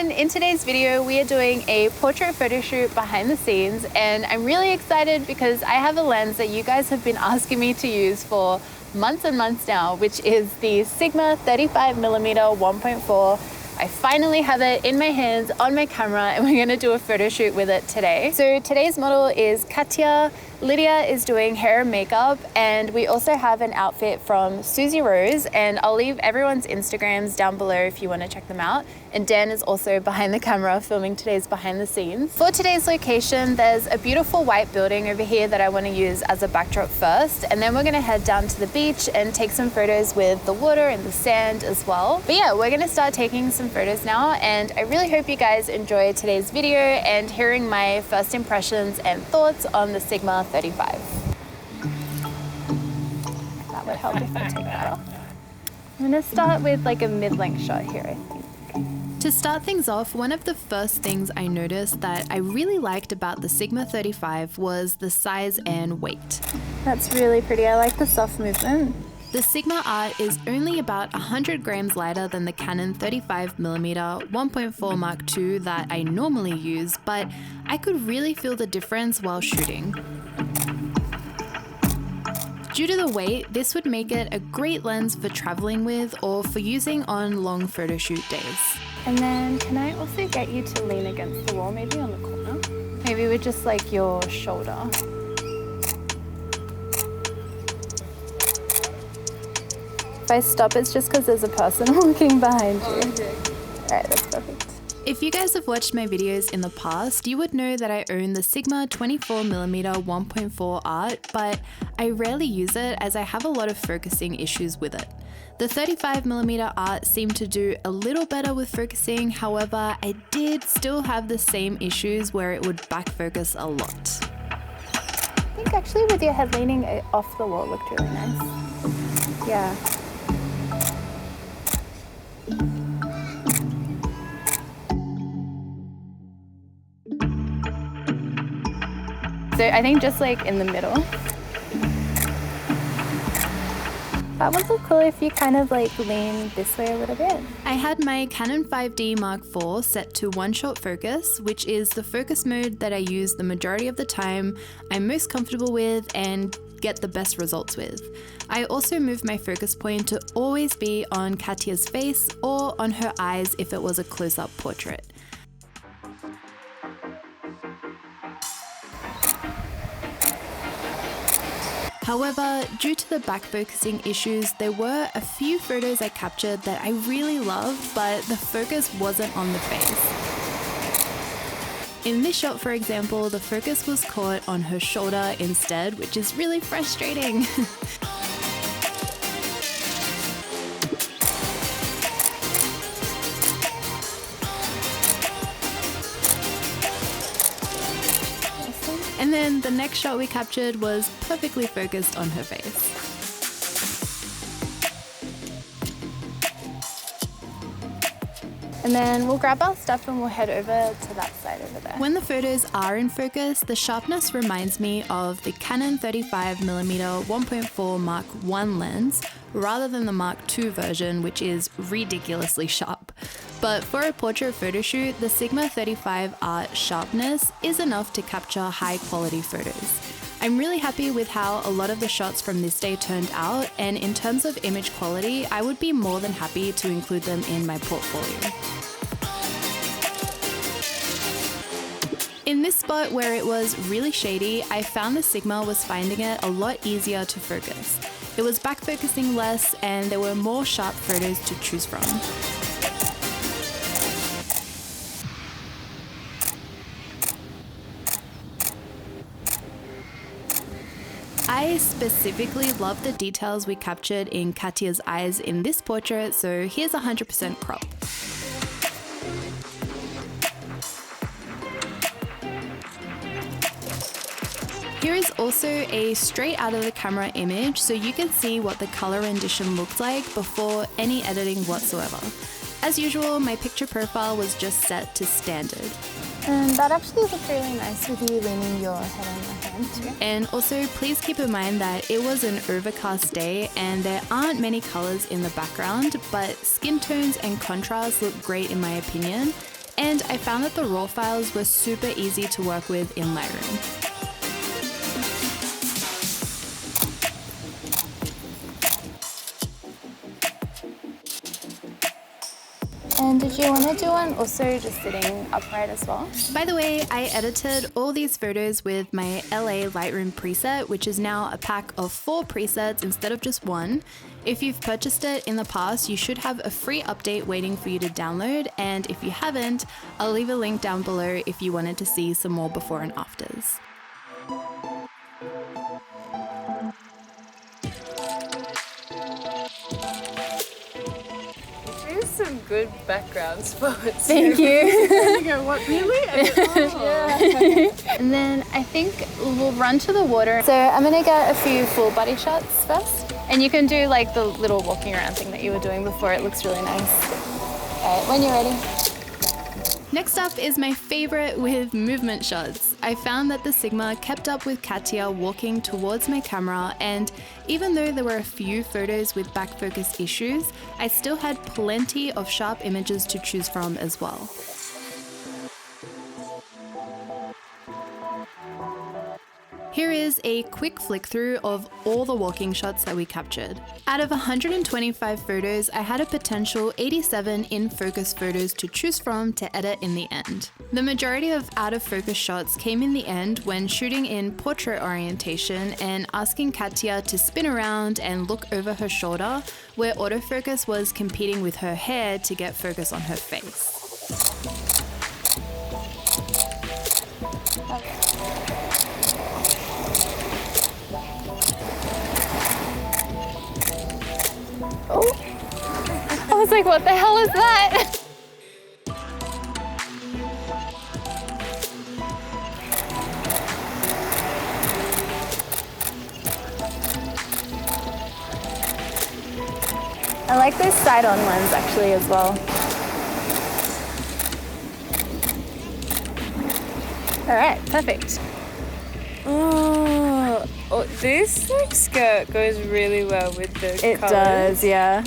everyone, in today's video we are doing a portrait photo shoot behind the scenes, and I'm really excited because I have a lens that you guys have been asking me to use for months and months now, which is the Sigma 35mm 1.4. I finally have it in my hands on my camera and we're gonna do a photo shoot with it today. So today's model is Katya. Lydia is doing hair and makeup, and we also have an outfit from Susie Rose, and I'll leave everyone's Instagrams down below if you want to check them out. And Dan is also behind the camera filming today's behind the scenes. For today's location, there's a beautiful white building over here that I want to use as a backdrop first, and then we're going to head down to the beach and take some photos with the water and the sand as well. But yeah, we're going to start taking some photos now, and I really hope you guys enjoy today's video and hearing my first impressions and thoughts on the Sigma 35. That would help if I take that off. I'm gonna start with like a mid-length shot here, I think. To start things off, one of the first things I noticed that I really liked about the Sigma 35 was the size and weight. That's really pretty. I like the soft movement. The Sigma ART is only about 100 grams lighter than the Canon 35mm 1.4 Mark II that I normally use, but I could really feel the difference while shooting. Due to the weight, this would make it a great lens for traveling with or for using on long photo shoot days. And then can I also get you to lean against the wall, maybe on the corner? Maybe with just like your shoulder. If I stop, it's just because there's a person walking behind you. Okay. All right, that's perfect. If you guys have watched my videos in the past, you would know that I own the Sigma 24mm 1.4 ART, but I rarely use it as I have a lot of focusing issues with it. The 35mm ART seemed to do a little better with focusing, however, I did still have the same issues where it would back focus a lot. I think actually with your head leaning off the wall looked really nice. Yeah. So I think just like in the middle. That would look cool if you kind of like lean this way a little bit. I had my Canon 5D Mark IV set to one-shot focus, which is the focus mode that I use the majority of the time, I'm most comfortable with and get the best results with. I also moved my focus point to always be on Katya's face or on her eyes if it was a close-up portrait. However, due to the back focusing issues, there were a few photos I captured that I really loved, but the focus wasn't on the face. In this shot, for example, the focus was caught on her shoulder instead, which is really frustrating. And then the next shot we captured was perfectly focused on her face. And then we'll grab our stuff and we'll head over to that side over there. When the photos are in focus, the sharpness reminds me of the Canon 35mm 1.4 Mark I lens rather than the Mark II version, which is ridiculously sharp. But for a portrait photo shoot, the Sigma 35 ART sharpness is enough to capture high quality photos. I'm really happy with how a lot of the shots from this day turned out, and in terms of image quality, I would be more than happy to include them in my portfolio. In this spot where it was really shady, I found the Sigma was finding it a lot easier to focus. It was back focusing less and there were more sharp photos to choose from. I specifically love the details we captured in Katya's eyes in this portrait, so here's 100% crop. Here is also a straight out of the camera image so you can see what the color rendition looked like before any editing whatsoever. As usual, my picture profile was just set to standard. And that actually looked really nice with you leaning your head on your hand too. And also please keep in mind that it was an overcast day and there aren't many colors in the background, but skin tones and contrast look great in my opinion. and I found that the raw files were super easy to work with in Lightroom. And did you want to do one also just sitting upright as well? By the way, I edited all these photos with my LA Lightroom preset, which is now a pack of 4 presets instead of just 1. If you've purchased it in the past, you should have a free update waiting for you to download, and if you haven't, I'll leave a link down below if you wanted to see some more before and afters. Some good background spots. Thank you. You go, what, really? And then I think we'll run to the water. So I'm gonna get a few full body shots first. And you can do like the little walking around thing that you were doing before. It looks really nice. All right, when you're ready. Next up is my favorite with movement shots. I found that the Sigma kept up with Katia walking towards my camera, and even though there were a few photos with back focus issues, I still had plenty of sharp images to choose from as well. Here is a quick flick through of all the walking shots that we captured. Out of 125 photos, I had a potential 87 in-focus photos to choose from to edit in the end. The majority of out-of-focus shots came in the end when shooting in portrait orientation and asking Katia to spin around and look over her shoulder, where autofocus was competing with her hair to get focus on her face. Oh, I was like, what the hell is that? I like this side-on lens actually as well. All right, perfect. Oh, this like skirt goes really well with the It colours. does, yeah.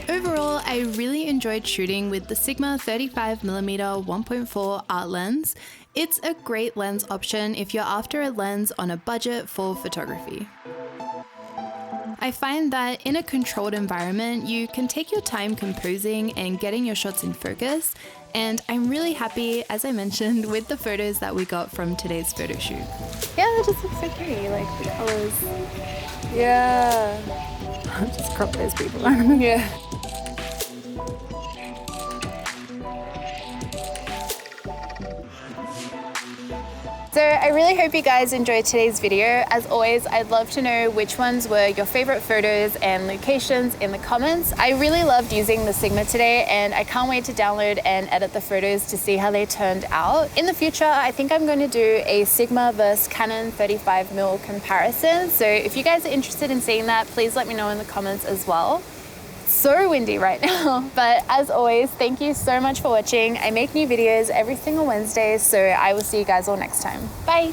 Overall, I really enjoyed shooting with the Sigma 35mm 1.4 art lens. It's a great lens option if you're after a lens on a budget for photography. I find that in a controlled environment, you can take your time composing and getting your shots in focus, and I'm really happy, as I mentioned, with the photos that we got from today's photo shoot. Yeah, that just looks so pretty, like the colors. Yeah. Just crop those people. Yeah. So I really hope you guys enjoyed today's video. As always, I'd love to know which ones were your favorite photos and locations in the comments. I really loved using the Sigma today, and I can't wait to download and edit the photos to see how they turned out. In the future, I think I'm going to do a Sigma versus Canon 35mm comparison. So if you guys are interested in seeing that, please let me know in the comments as well. So windy right now, but as always, thank you so much for watching. I make new videos every single Wednesday, so I will see you guys all next time. Bye.